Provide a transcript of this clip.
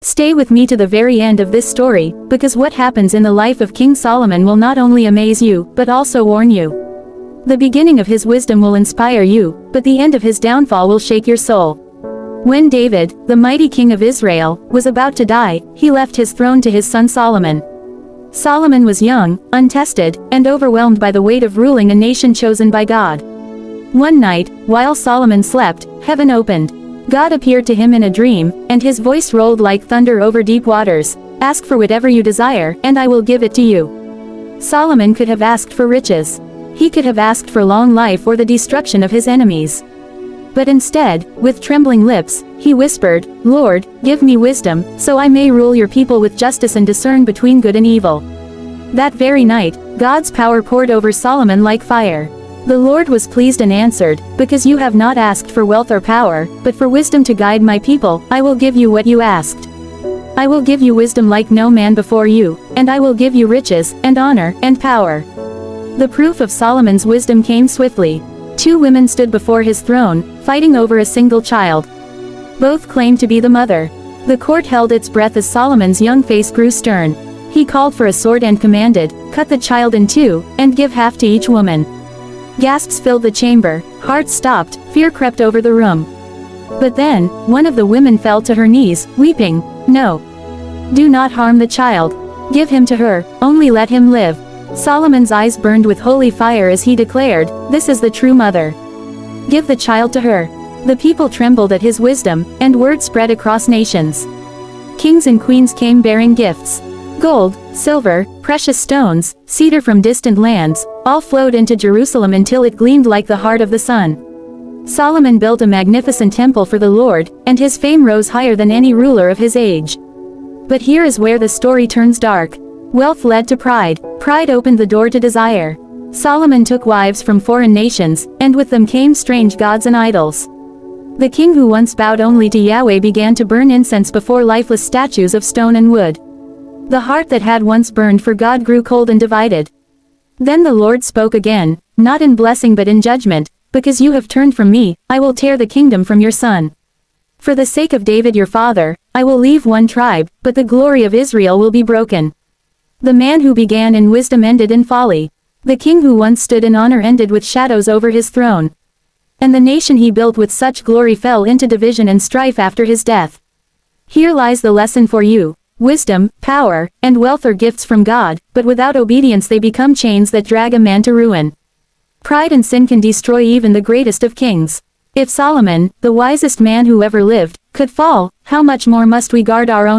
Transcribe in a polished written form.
Stay with me to the very end of this story, because what happens in the life of King Solomon will not only amaze you, but also warn you. The beginning of his wisdom will inspire you, but the end of his downfall will shake your soul. When David, the mighty king of Israel, was about to die, he left his throne to his son Solomon. Solomon was young, untested, and overwhelmed by the weight of ruling a nation chosen by God. One night, while Solomon slept, heaven opened. God appeared to him in a dream, and his voice rolled like thunder over deep waters. Ask for whatever you desire, and I will give it to you. Solomon could have asked for riches. He could have asked for long life or the destruction of his enemies. But instead, with trembling lips, he whispered, Lord, give me wisdom, so I may rule your people with justice and discern between good and evil. That very night, God's power poured over Solomon like fire. The Lord was pleased and answered, because you have not asked for wealth or power, but for wisdom to guide my people, I will give you what you asked. I will give you wisdom like no man before you, and I will give you riches, and honor, and power. The proof of Solomon's wisdom came swiftly. 2 women stood before his throne, fighting over a single child. Both claimed to be the mother. The court held its breath as Solomon's young face grew stern. He called for a sword and commanded, cut the child in 2, and give half to each woman. Gasps filled the chamber, hearts stopped, fear crept over the room. But then, one of the women fell to her knees, weeping, No. Do not harm the child. Give him to her, only let him live. Solomon's eyes burned with holy fire as he declared, This is the true mother. Give the child to her. The people trembled at his wisdom, and word spread across nations. Kings and queens came bearing gifts. Gold, silver, precious stones, cedar from distant lands, all flowed into Jerusalem until it gleamed like the heart of the sun. Solomon built a magnificent temple for the Lord, and his fame rose higher than any ruler of his age. But here is where the story turns dark. Wealth led to pride. Pride opened the door to desire. Solomon took wives from foreign nations, and with them came strange gods and idols. The king who once bowed only to Yahweh began to burn incense before lifeless statues of stone and wood. The heart that had once burned for God grew cold and divided. Then the Lord spoke again, not in blessing but in judgment, Because you have turned from me, I will tear the kingdom from your son. For the sake of David your father, I will leave one tribe, but the glory of Israel will be broken. The man who began in wisdom ended in folly. The king who once stood in honor ended with shadows over his throne. And the nation he built with such glory fell into division and strife after his death. Here lies the lesson for you. Wisdom, power, and wealth are gifts from God, but without obedience they become chains that drag a man to ruin. Pride and sin can destroy even the greatest of kings. If Solomon, the wisest man who ever lived, could fall, how much more must we guard our own